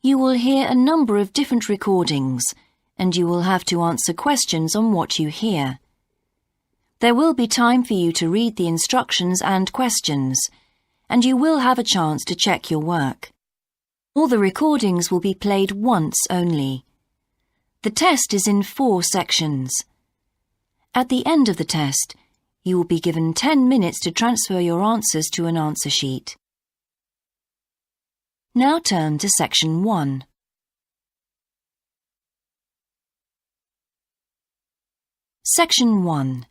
You will hear a number of different recordings, and you will have to answer questions on what you hear. There will be time for you to read the instructions and questions, and you will have a chance to check your work. All the recordings will be played once only. The test is in 4 sections. At the end of the test, you will be given 10 minutes to transfer your answers to an answer sheet. Now turn to Section 1. Section 1.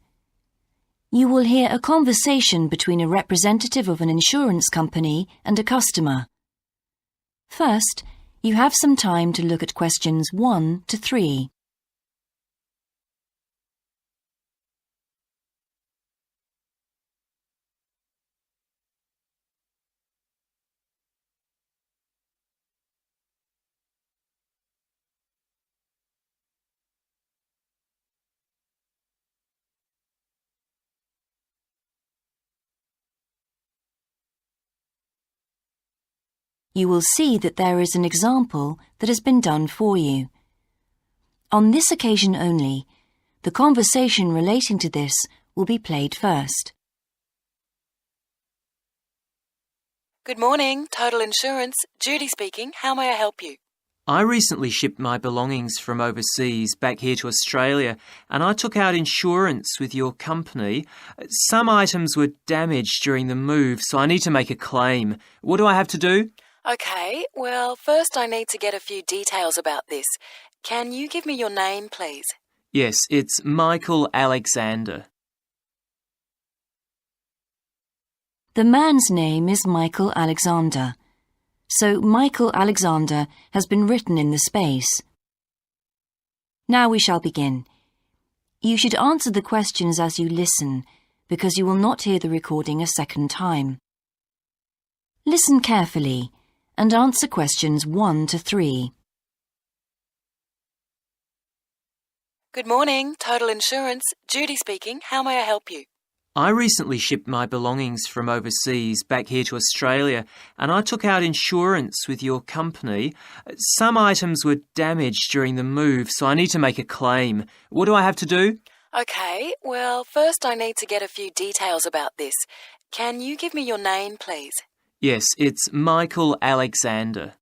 You will hear a conversation between a representative of an insurance company and a customer. First, you have some time to look at questions 1 to 3. You will see that there is an example that has been done for you. On this occasion only, the conversation relating to this will be played first. Good morning, Total Insurance. Judy speaking. How may I help you? I recently shipped my belongings from overseas back here to Australia, and I took out insurance with your company. Some items were damaged during the move, so I need to make a claim. What do I have to do? Okay, well, first I need to get a few details about this. Can you give me your name, please? Yes, it's Michael Alexander. The man's name is Michael Alexander. So Michael Alexander has been written in the space. Now we shall begin. You should answer the questions as you listen, because you will not hear the recording a second time. Listen carefully and answer questions 1 to 3. Good morning, Total Insurance. Judy speaking. How may I help you? I recently shipped my belongings from overseas back here to Australia, and I took out insurance with your company. Some items were damaged during the move, so I need to make a claim. What do I have to do? Okay, well, first I need to get a few details about this. Can you give me your name, please? Yes, it's Michael Alexander.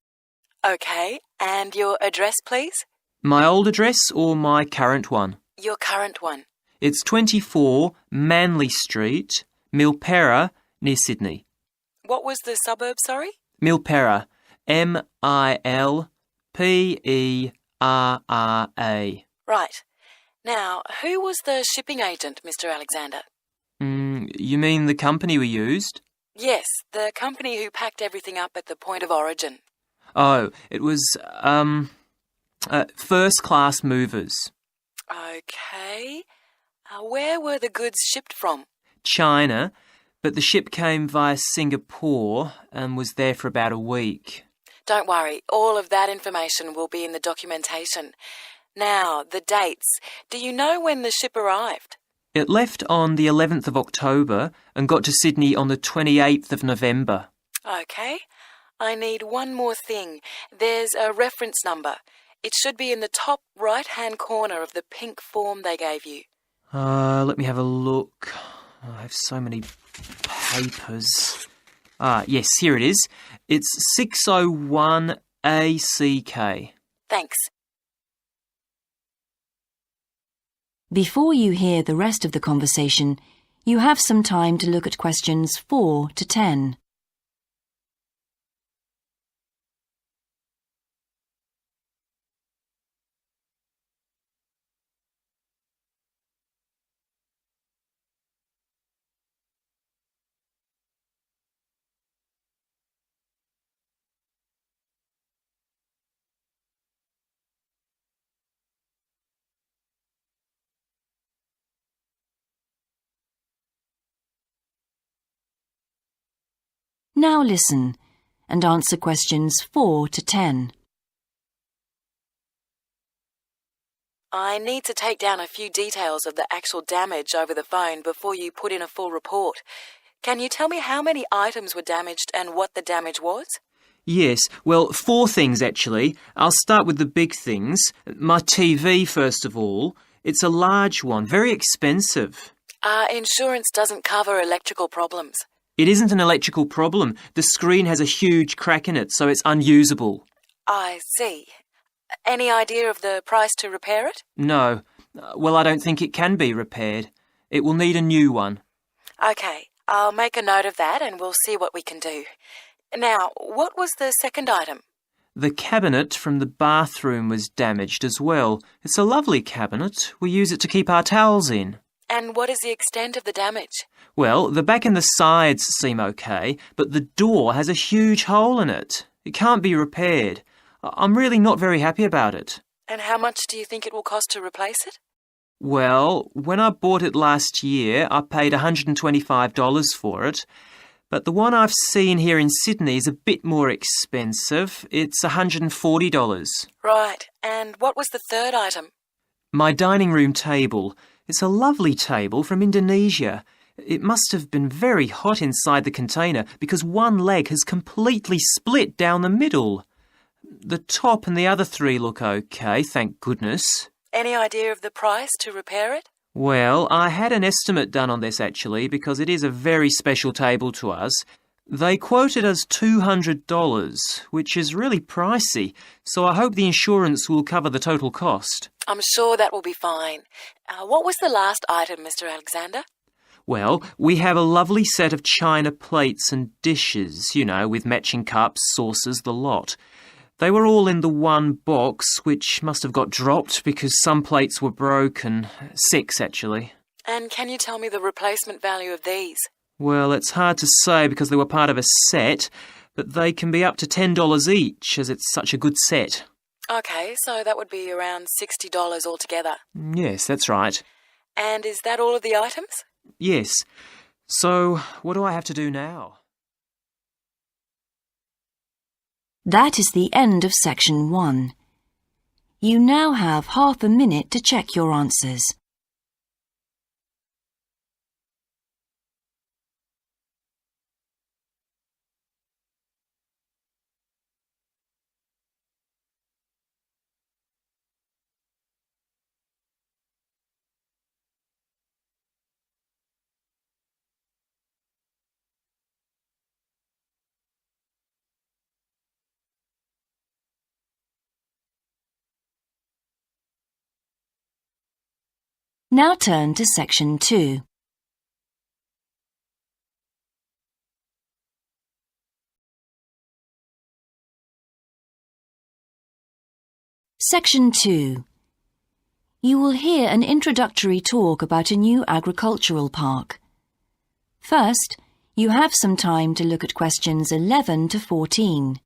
Okay, and your address, please? My old address or my current one? Your current one. It's 24 Manly Street, Milperra, near Sydney. What was the suburb, sorry? Milperra, Milperra. Right. Now, who was the shipping agent, Mr. Alexander? You mean the company we used? Yes, the company who packed everything up at the point of origin. Oh, it was, First Class Movers. Okay. Where were the goods shipped from? China, but the ship came via Singapore and was there for about a week. Don't worry, all of that information will be in the documentation. Now, the dates. Do you know when the ship arrived? It left on the 11th of October and got to Sydney on the 28th of November. Okay. I need one more thing. There's a reference number. It should be in the top right-hand corner of the pink form they gave you. Let me have a look. I have so many papers. Yes, here it is. It's 601 ACK. Thanks. Before you hear the rest of the conversation, you have some time to look at questions 4 to 10. Now listen and answer questions 4 to 10. I need to take down a few details of the actual damage over the phone before you put in a full report. Can you tell me how many items were damaged and what the damage was? Yes, well, 4 things actually. I'll start with the big things. My TV, first of all. It's a large one, very expensive. Insurance doesn't cover electrical problems. It isn't an electrical problem. The screen has a huge crack in it, so it's unusable. I see. Any idea of the price to repair it? No. Well, I don't think it can be repaired. It will need a new one. OK, I'll make a note of that and we'll see what we can do. Now, what was the second item? The cabinet from the bathroom was damaged as well. It's a lovely cabinet. We use it to keep our towels in. And what is the extent of the damage? Well, the back and the sides seem okay, but the door has a huge hole in it. It can't be repaired. I'm really not very happy about it. And how much do you think it will cost to replace it? Well, when I bought it last year, I paid $125 for it. But the one I've seen here in Sydney is a bit more expensive. It's $140. Right. And what was the third item? My dining room table. It's a lovely table from Indonesia. It must have been very hot inside the container because one leg has completely split down the middle. The top and the other 3 look okay, thank goodness. Any idea of the price to repair it? Well, I had an estimate done on this actually because it is a very special table to us. They quoted us $200, which is really pricey, so I hope the insurance will cover the total cost. I'm sure that will be fine. What was the last item, Mr. Alexander? Well, we have a lovely set of china plates and dishes, with matching cups, saucers, the lot. They were all in the one box, which must have got dropped because some plates were broken. 6, actually. And can you tell me the replacement value of these? Well, it's hard to say because they were part of a set, but they can be up to $10 each as it's such a good set. OK, so that would be around $60 altogether. Yes, that's right. And is that all of the items? Yes. So, what do I have to do now? That is the end of section 1. You now have half a minute to check your answers. Now turn to section 2. Section 2. You will hear an introductory talk about a new agricultural park. First, you have some time to look at questions 11 to 14.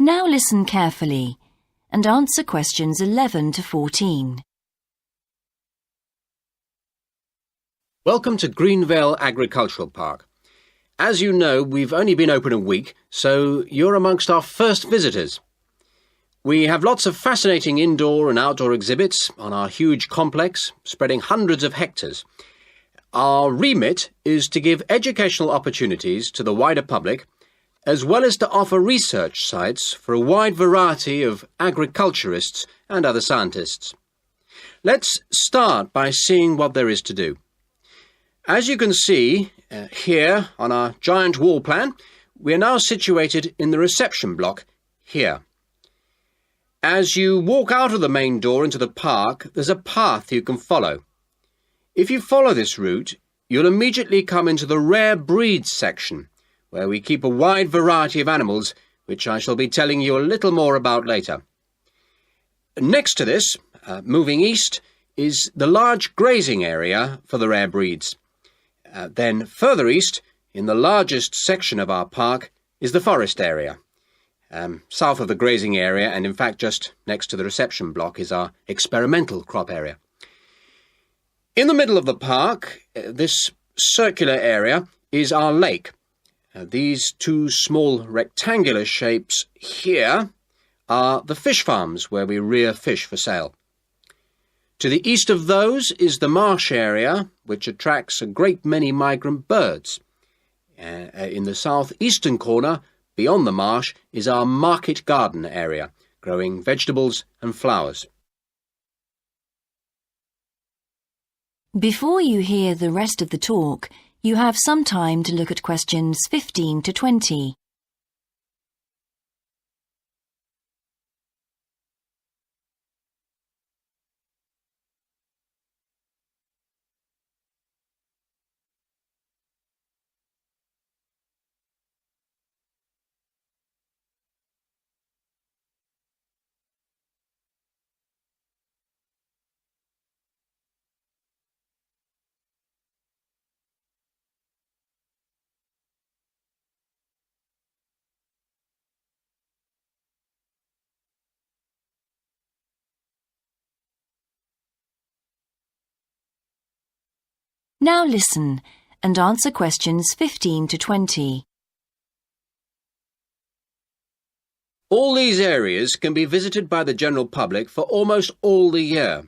Now listen carefully and answer questions 11 to 14. Welcome to Greenvale Agricultural Park. As you know, we've only been open a week, so you're amongst our first visitors. We have lots of fascinating indoor and outdoor exhibits on our huge complex, spreading hundreds of hectares. Our remit is to give educational opportunities to the wider public, as well as to offer research sites for a wide variety of agriculturists and other scientists. Let's start by seeing what there is to do. As you can see here on our giant wall plan, we are now situated in the reception block here. As you walk out of the main door into the park, there's a path you can follow. If you follow this route, you'll immediately come into the rare breeds section, where we keep a wide variety of animals, which I shall be telling you a little more about later. Next to this, moving east, is the large grazing area for the rare breeds. Then further east, in the largest section of our park, is the forest area. South of the grazing area, and in fact just next to the reception block, is our experimental crop area. In the middle of the park, this circular area is our lake. These two small rectangular shapes here are the fish farms where we rear fish for sale. To the east of those is the marsh area, which attracts a great many migrant birds. In the southeastern corner, beyond the marsh, is our market garden area, growing vegetables and flowers. Before you hear the rest of the talk, you have some time to look at questions 15 to 20. Now listen and answer questions 15 to 20. All these areas can be visited by the general public for almost all the year.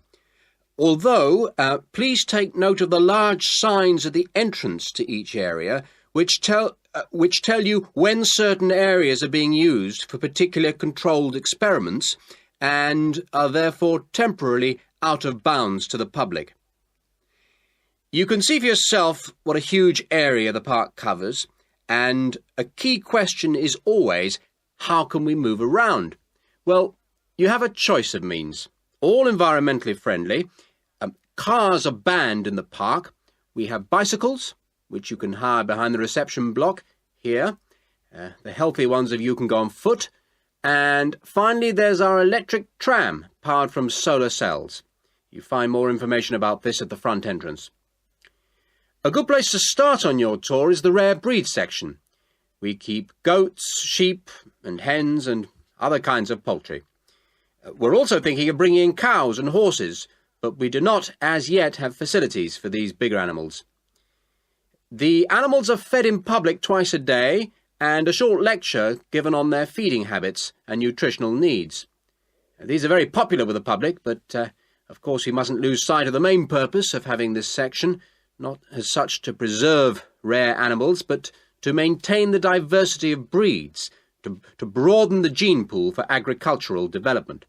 Although, please take note of the large signs at the entrance to each area, which tell you when certain areas are being used for particular controlled experiments and are therefore temporarily out of bounds to the public. You can see for yourself what a huge area the park covers, and a key question is always, how can we move around? Well, you have a choice of means, all environmentally friendly. Cars are banned in the park. We have bicycles, which you can hire behind the reception block here. The healthy ones of you can go on foot. And finally, there's our electric tram, powered from solar cells. You find more information about this at the front entrance. A good place to start on your tour is the rare breed section. We keep goats, sheep and hens and other kinds of poultry. We're also thinking of bringing in cows and horses, but we do not as yet have facilities for these bigger animals. The animals are fed in public twice a day and a short lecture given on their feeding habits and nutritional needs. These are very popular with the public, but of course we mustn't lose sight of the main purpose of having this section, not as such to preserve rare animals, but to maintain the diversity of breeds, to broaden the gene pool for agricultural development.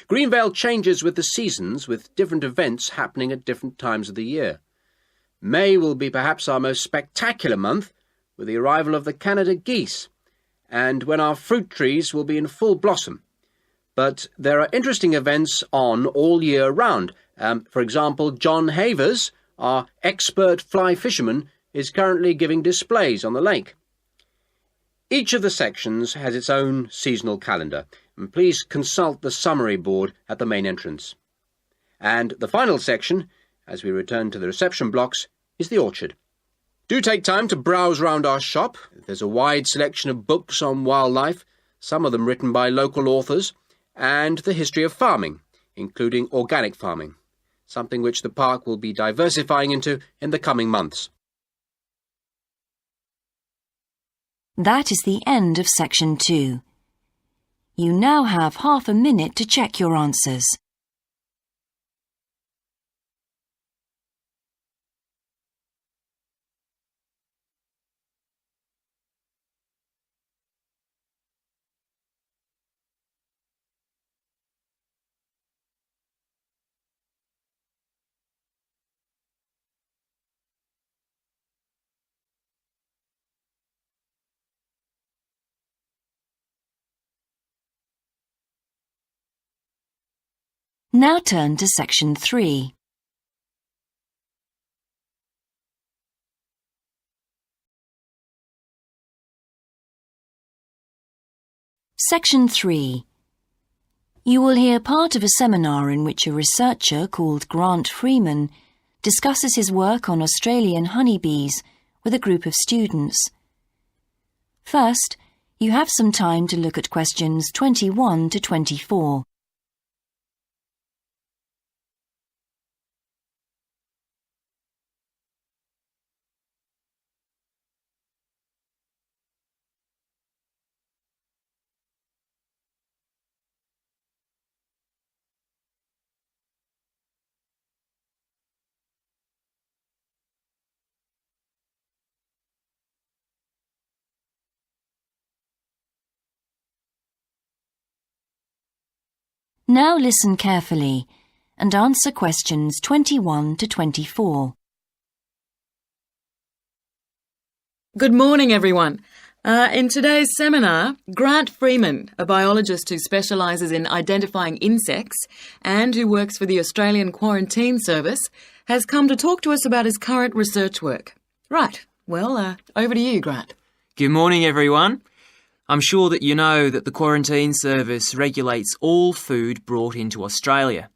Greenvale changes with the seasons, with different events happening at different times of the year. May will be perhaps our most spectacular month, with the arrival of the Canada geese, and when our fruit trees will be in full blossom. But there are interesting events on all year round. For example, John Havers, our expert fly fisherman, is currently giving displays on the lake. Each of the sections has its own seasonal calendar, and please consult the summary board at the main entrance. And the final section, as we return to the reception blocks, is the orchard. Do take time to browse round our shop. There's a wide selection of books on wildlife, some of them written by local authors, and the history of farming, including organic farming, something which the park will be diversifying into in the coming months. That is the end of section 2. You now have half a minute to check your answers. Now turn to section 3. Section 3. You will hear part of a seminar in which a researcher called Grant Freeman discusses his work on Australian honeybees with a group of students. First, you have some time to look at questions 21 to 24. Now listen carefully and answer questions 21 to 24. Good morning, everyone. In today's seminar, Grant Freeman, a biologist who specialises in identifying insects and who works for the Australian Quarantine Service, has come to talk to us about his current research work. Right, well, over to you, Grant. Good morning, everyone. I'm sure that you know that the Quarantine Service regulates all food brought into Australia.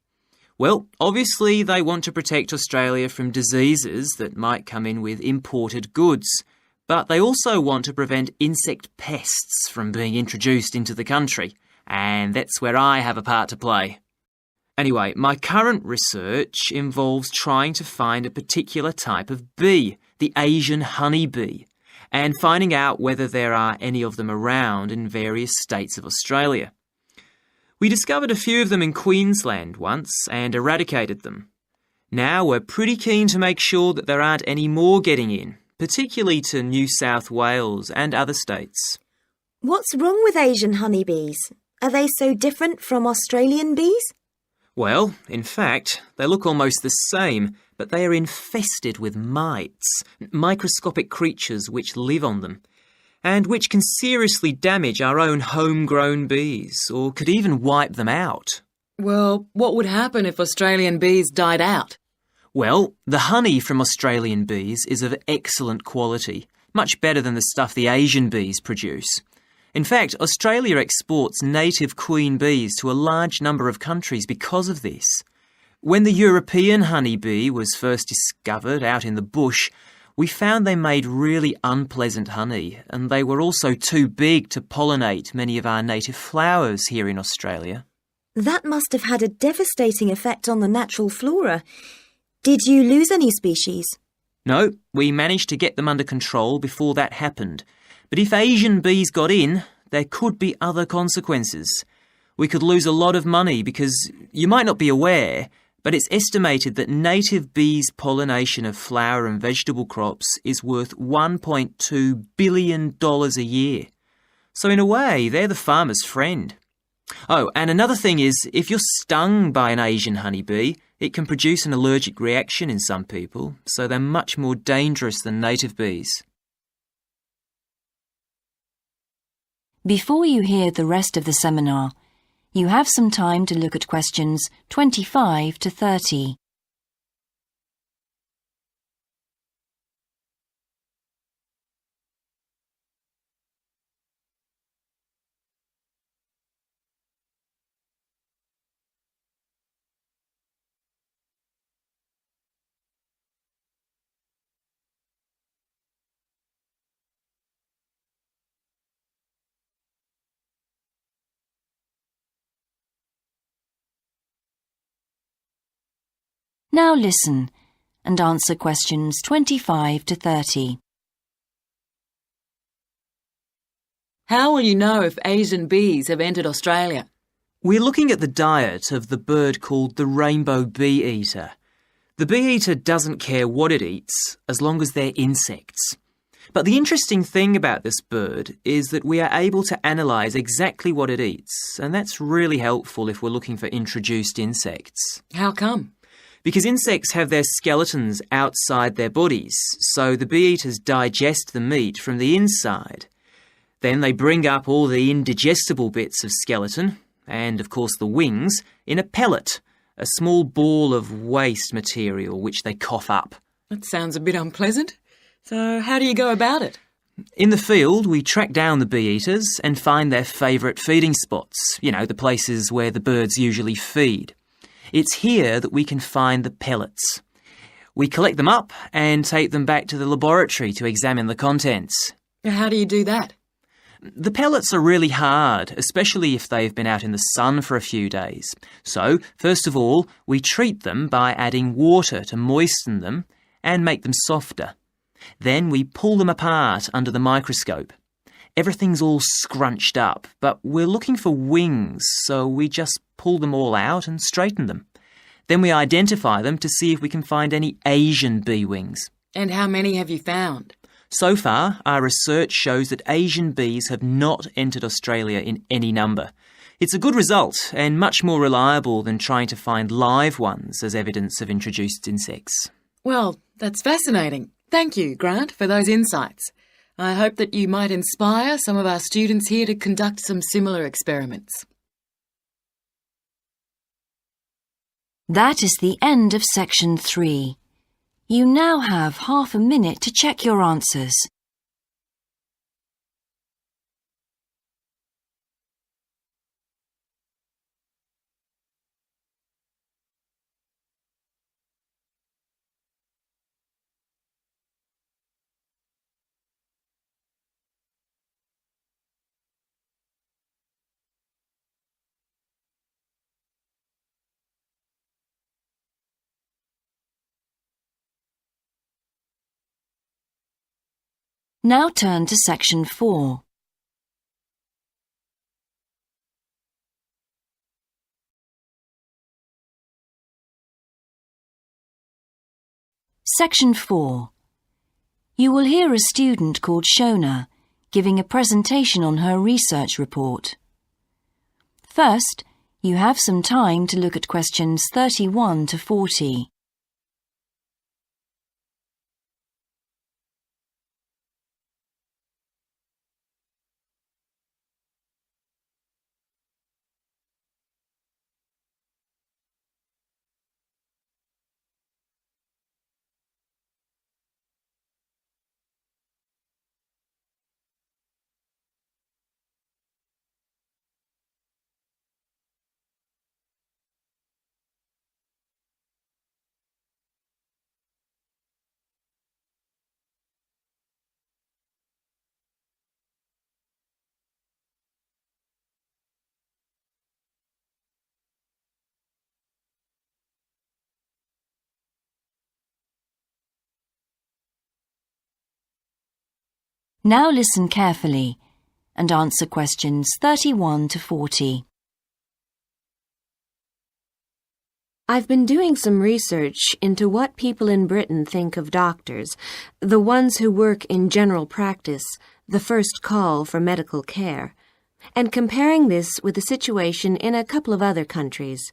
Well, obviously they want to protect Australia from diseases that might come in with imported goods, but they also want to prevent insect pests from being introduced into the country, and that's where I have a part to play. Anyway, my current research involves trying to find a particular type of bee, the Asian honeybee, and finding out whether there are any of them around in various states of Australia. We discovered a few of them in Queensland once and eradicated them. Now we're pretty keen to make sure that there aren't any more getting in, particularly to New South Wales and other states. What's wrong with Asian honeybees? Are they so different from Australian bees? Well, in fact, they look almost the same, but they are infested with mites, microscopic creatures which live on them, and which can seriously damage our own homegrown bees, or could even wipe them out. Well, what would happen if Australian bees died out? Well, the honey from Australian bees is of excellent quality, much better than the stuff the Asian bees produce. In fact, Australia exports native queen bees to a large number of countries because of this. When the European honeybee was first discovered out in the bush, we found they made really unpleasant honey, and they were also too big to pollinate many of our native flowers here in Australia. That must have had a devastating effect on the natural flora. Did you lose any species? No, we managed to get them under control before that happened. But if Asian bees got in, there could be other consequences. We could lose a lot of money because you might not be aware, but it's estimated that native bees' pollination of flower and vegetable crops is worth $1.2 billion a year. So in a way, they're the farmer's friend. Oh, and another thing is, if you're stung by an Asian honeybee, it can produce an allergic reaction in some people, so they're much more dangerous than native bees. Before you hear the rest of the seminar, you have some time to look at questions 25 to 30. Now listen and answer questions 25 to 30. How will you know if Asian bees have entered Australia? We're looking at the diet of the bird called the rainbow bee-eater. The bee-eater doesn't care what it eats as long as they're insects. But the interesting thing about this bird is that we are able to analyse exactly what it eats, and that's really helpful if we're looking for introduced insects. How come? Because insects have their skeletons outside their bodies, so the bee-eaters digest the meat from the inside. Then they bring up all the indigestible bits of skeleton, and of course the wings, in a pellet, a small ball of waste material which they cough up. That sounds a bit unpleasant. So how do you go about it? In the field, we track down the bee-eaters and find their favourite feeding spots, the places where the birds usually feed. It's here that we can find the pellets. We collect them up and take them back to the laboratory to examine the contents. How do you do that? The pellets are really hard, especially if they've been out in the sun for a few days. So, first of all, we treat them by adding water to moisten them and make them softer. Then we pull them apart under the microscope. Everything's all scrunched up, but we're looking for wings, so we just pull them all out and straighten them. Then we identify them to see if we can find any Asian bee wings. And how many have you found? So far, our research shows that Asian bees have not entered Australia in any number. It's a good result and much more reliable than trying to find live ones as evidence of introduced insects. Well, that's fascinating. Thank you, Grant, for those insights. I hope that you might inspire some of our students here to conduct some similar experiments. That is the end of section 3. You now have half a minute to check your answers. Now turn to section 4. Section 4. You will hear a student called Shona giving a presentation on her research report. First, you have some time to look at questions 31 to 40. Now listen carefully and answer questions 31 to 40. I've been doing some research into what people in Britain think of doctors, the ones who work in general practice, the first call for medical care, and comparing this with the situation in a couple of other countries.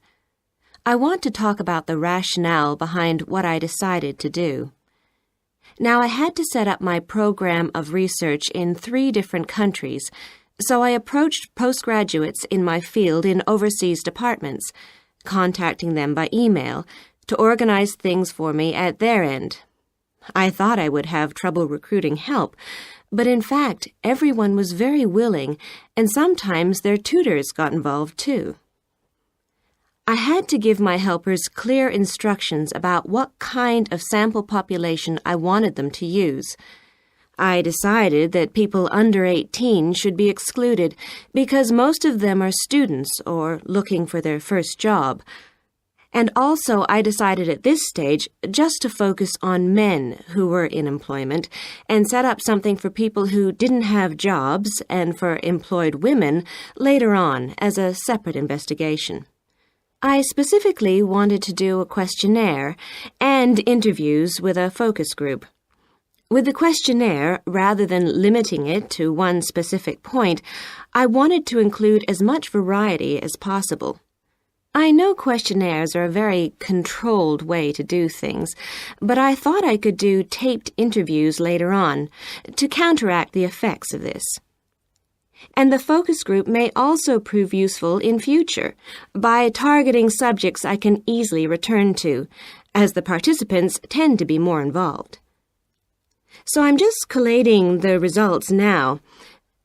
I want to talk about the rationale behind what I decided to do. Now, I had to set up my program of research in 3 different countries, so I approached postgraduates in my field in overseas departments, contacting them by email to organize things for me at their end. I thought I would have trouble recruiting help, but in fact, everyone was very willing, and sometimes their tutors got involved too. I had to give my helpers clear instructions about what kind of sample population I wanted them to use. I decided that people under 18 should be excluded because most of them are students or looking for their first job. And also I decided at this stage just to focus on men who were in employment and set up something for people who didn't have jobs and for employed women later on as a separate investigation. I specifically wanted to do a questionnaire and interviews with a focus group. With the questionnaire, rather than limiting it to one specific point, I wanted to include as much variety as possible. I know questionnaires are a very controlled way to do things, but I thought I could do taped interviews later on to counteract the effects of this. And the focus group may also prove useful in future by targeting subjects I can easily return to, as the participants tend to be more involved. So I'm just collating the results now.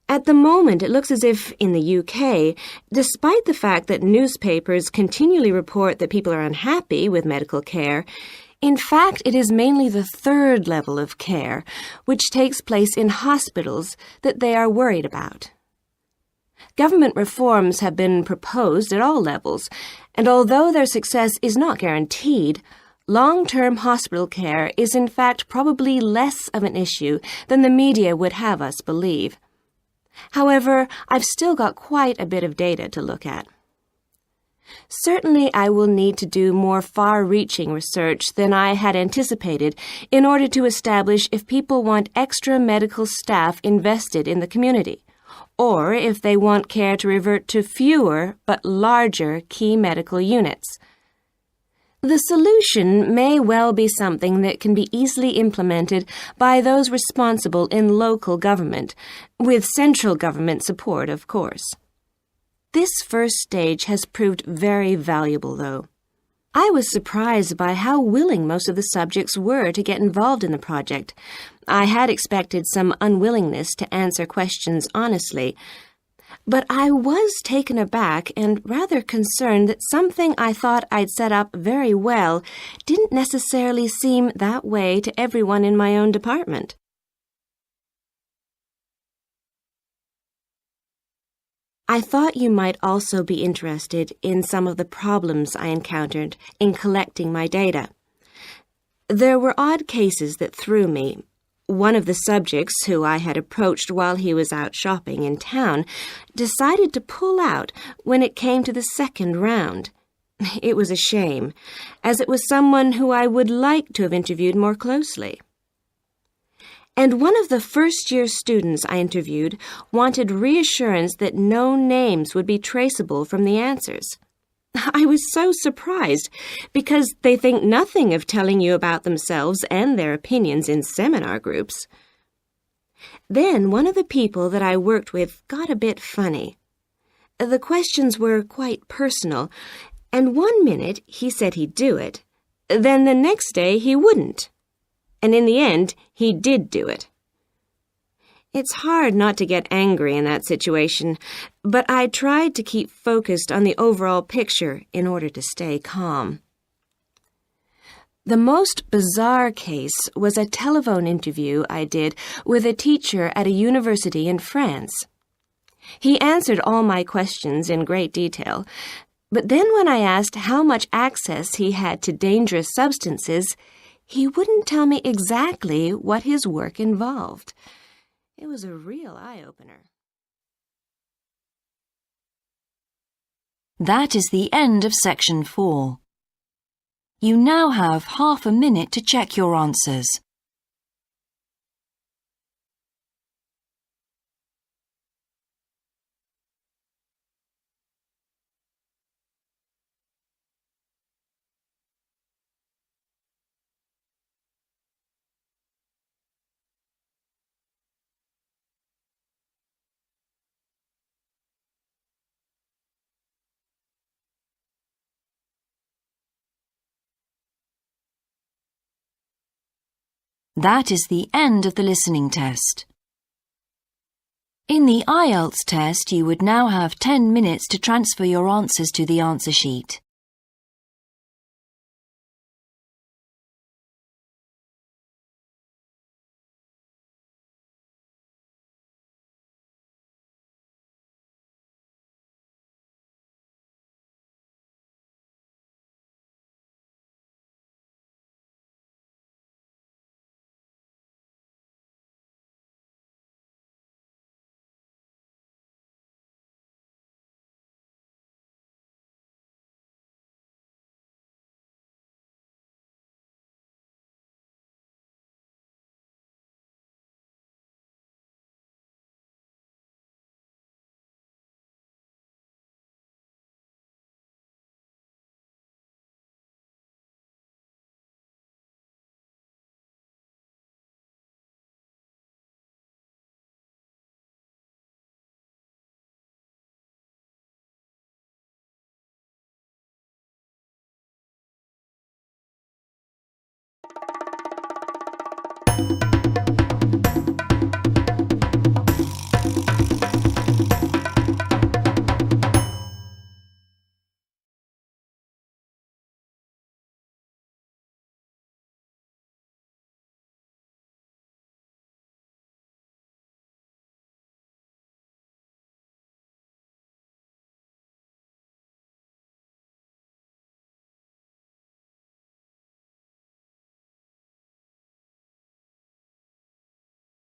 At the moment, it looks as if in the UK, despite the fact that newspapers continually report that people are unhappy with medical care, in fact, it is mainly the 3rd level of care, which takes place in hospitals, that they are worried about. Government reforms have been proposed at all levels, and although their success is not guaranteed, long-term hospital care is in fact probably less of an issue than the media would have us believe. However, I've still got quite a bit of data to look at. Certainly, I will need to do more far-reaching research than I had anticipated in order to establish if people want extra medical staff invested in the community, or if they want care to revert to fewer but larger key medical units. The solution may well be something that can be easily implemented by those responsible in local government, with central government support, of course. This first stage has proved very valuable, though. I was surprised by how willing most of the subjects were to get involved in the project. I had expected some unwillingness to answer questions honestly, but I was taken aback and rather concerned that something I thought I'd set up very well didn't necessarily seem that way to everyone in my own department. I thought you might also be interested in some of the problems I encountered in collecting my data. There were odd cases that threw me. One of the subjects who I had approached while he was out shopping in town decided to pull out when it came to the second round. It was a shame, as it was someone who I would like to have interviewed more closely. And one of the first-year students I interviewed wanted reassurance that no names would be traceable from the answers. I was so surprised, because they think nothing of telling you about themselves and their opinions in seminar groups. Then one of the people that I worked with got a bit funny. The questions were quite personal, and one minute he said he'd do it, then the next day he wouldn't. And in the end, he did do it. It's hard not to get angry in that situation, but I tried to keep focused on the overall picture in order to stay calm. The most bizarre case was a telephone interview I did with a teacher at a university in France. He answered all my questions in great detail, but then when I asked how much access he had to dangerous substances, he wouldn't tell me exactly what his work involved. It was a real eye-opener. That is the end of section 4. You now have half a minute to check your answers. That is the end of the listening test. In the IELTS test, you would now have 10 minutes to transfer your answers to the answer sheet.